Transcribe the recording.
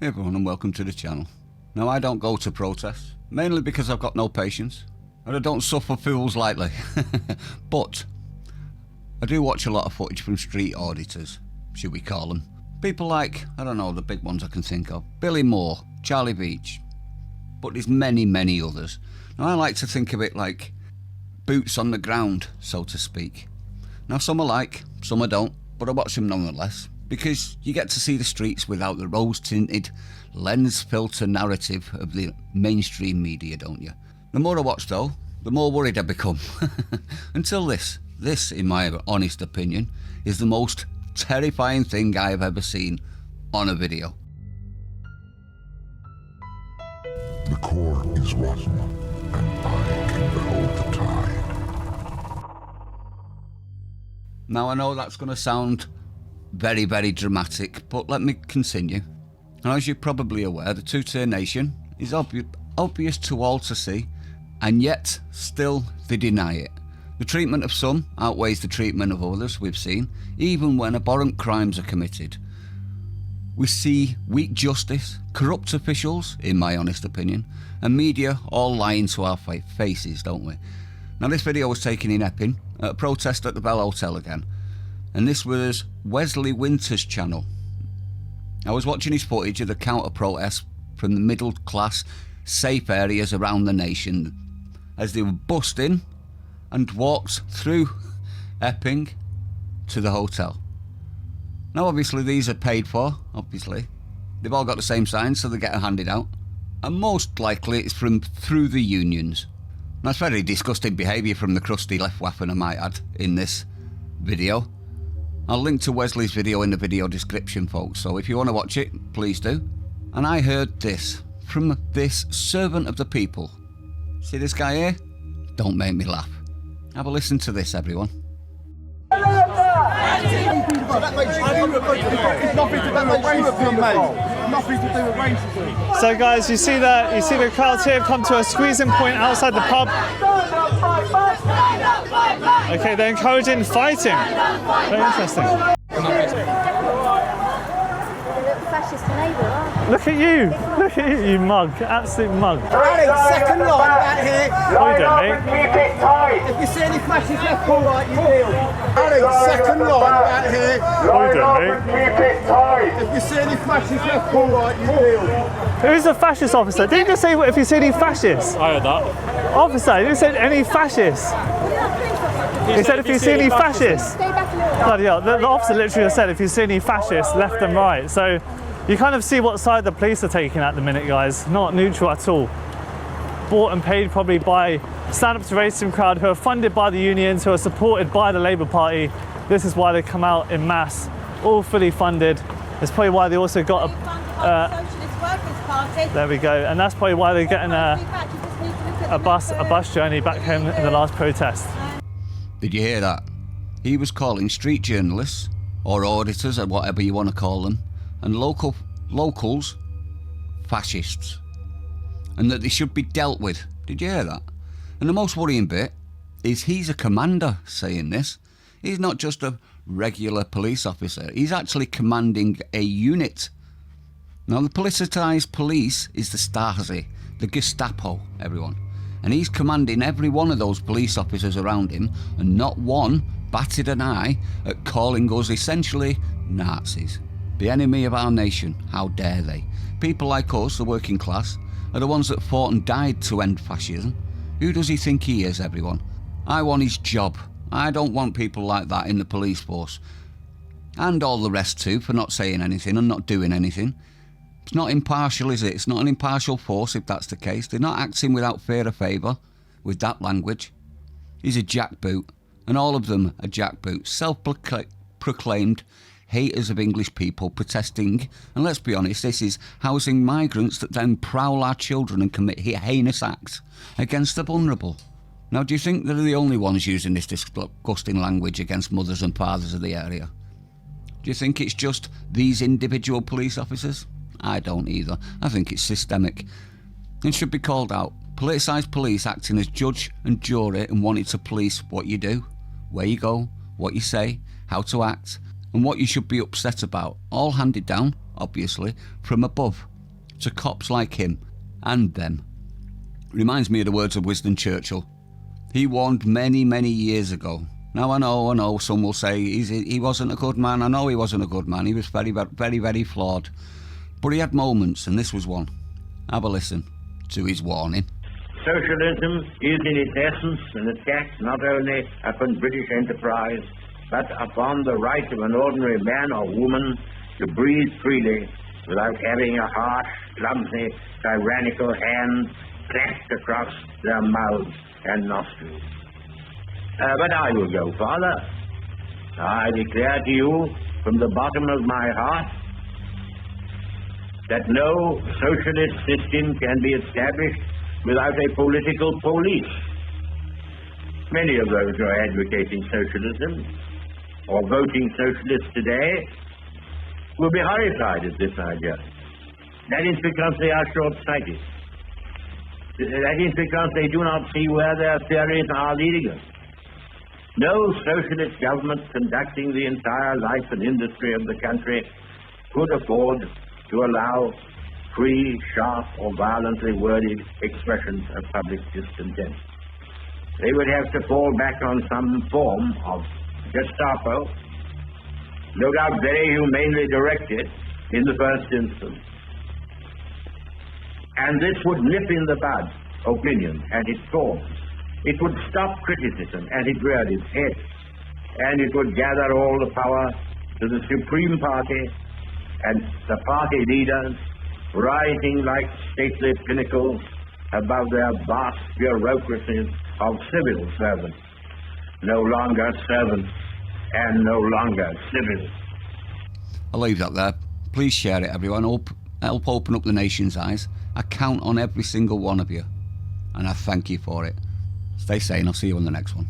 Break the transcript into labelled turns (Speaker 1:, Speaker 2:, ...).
Speaker 1: Hey everyone and welcome to the channel. Now I don't go to protests, mainly because I've got no patience and I don't suffer fools lightly. But I do watch a lot of footage from street auditors, should we call them. People like, I don't know, the big ones I can think of. Billy Moore, Charlie Beach, but there's many others. Now I like to think of it like boots on the ground, so to speak. Now some I like, some I don't, but I watch them nonetheless. Because you get to see the streets without the rose-tinted, lens-filter narrative of the mainstream media, don't you? The more I watch though, the more worried I become. Until this, in my honest opinion, is the most terrifying thing I have ever seen on a video.
Speaker 2: The core is rotten, and I can behold the tide.
Speaker 1: Now I know that's going to sound very dramatic, but let me continue. Now, as you're probably aware, the two-tier nation is obvious to all to see, and yet still they deny it. The treatment of some outweighs the treatment of others, we've seen, even when abhorrent crimes are committed. We see weak justice, corrupt officials, in my honest opinion, and media all lying to our faces, don't we? Now, this video was taken in Epping, at a protest at the Bell Hotel again. And this was Welsey Winter's channel. I was watching his footage of the counter-protests from the middle-class, safe areas around the nation as they were busting and walked through Epping to the hotel. Now obviously these are paid for, obviously. They've all got the same signs, so they get handed out. And most likely it's through the unions. That's very disgusting behaviour from the crusty left waffen, I might add, in this video. I'll link to Wesley's video in the video description, folks, so if you want to watch it, please do. And I heard this from this servant of the people. See this guy here? Don't make me laugh. Have a listen to this, everyone.
Speaker 3: So guys, you see the crowds here have come to a squeezing point outside the pub. Okay, they're encouraging fighting. Very interesting. Look at you, you mug, absolute mug.
Speaker 4: Alex, second line out here.
Speaker 3: What are you doing, mate?
Speaker 4: If you see any flashes left or right, you deal. Alex, second line out here.
Speaker 3: What are you doing, mate?
Speaker 4: If you see any flashes left or right, you deal.
Speaker 3: Who's the fascist officer? Didn't you just say if you see any fascists?
Speaker 5: I heard that.
Speaker 3: Officer, you said any fascists. He said if you see any fascists. Bloody hell, the officer literally said if you see any fascists left and right. So you kind of see what side the police are taking at the minute, guys. Not neutral at all. Bought and paid probably by Stand Up to Racism crowd who are funded by the unions, who are supported by the Labour Party. This is why they come out in mass, all fully funded. It's probably why they also got there we go, and that's probably why they're getting a bus journey back home in the last protest.
Speaker 1: Did you hear that? He was calling street journalists, or auditors, or whatever you want to call them, and locals fascists, and that they should be dealt with. Did you hear that? And the most worrying bit is he's a commander saying this. He's not just a regular police officer, he's actually commanding a unit. Now the politicised police is the Stasi, the Gestapo, everyone, and he's commanding every one of those police officers around him, and not one batted an eye at calling us essentially Nazis. The enemy of our nation, how dare they? People like us, the working class, are the ones that fought and died to end fascism. Who does he think he is, everyone? I want his job. I don't want people like that in the police force. And all the rest too, for not saying anything and not doing anything. It's not impartial, is it? It's not an impartial force if that's the case. They're not acting without fear or favour with that language. He's a jackboot, and all of them are jackboots, self-proclaimed haters of English people protesting, and let's be honest, this is housing migrants that then prowl our children and commit heinous acts against the vulnerable. Now, do you think they're the only ones using this disgusting language against mothers and fathers of the area? Do you think it's just these individual police officers? I don't either. I think it's systemic. It should be called out. Politicised police acting as judge and jury and wanting to police what you do, where you go, what you say, how to act, and what you should be upset about, all handed down, obviously, from above, to cops like him and them. Reminds me of the words of Winston Churchill. He warned many, many years ago. Now I know, some will say he wasn't a good man. I know he wasn't a good man. He was very, very, very flawed. But he had moments, and this was one. Have a listen to his warning.
Speaker 5: Socialism is in its essence an attack not only upon British enterprise, but upon the right of an ordinary man or woman to breathe freely without having a harsh, clumsy, tyrannical hand clapped across their mouths and nostrils. But I will go farther. I declare to you from the bottom of my heart that no socialist system can be established without a political police. Many of those who are advocating socialism or voting socialist today will be horrified at this idea. That is because they are short-sighted. That is because they do not see where their theories are leading us. No socialist government conducting the entire life and industry of the country could afford to allow free, sharp, or violently worded expressions of public discontent. They would have to fall back on some form of Gestapo, no doubt very humanely directed in the first instance. And this would nip in the bud opinion at its source. It would stop criticism as it reared its head, and it would gather all the power to the Supreme Party and the party leaders rising like stately pinnacles above their vast bureaucracies of civil servants, no longer servants and no longer civil.
Speaker 1: I'll leave that there. Please share it, everyone. Help open up the nation's eyes. I count on every single one of you, and I thank you for it. Stay sane. I'll see you on the next one.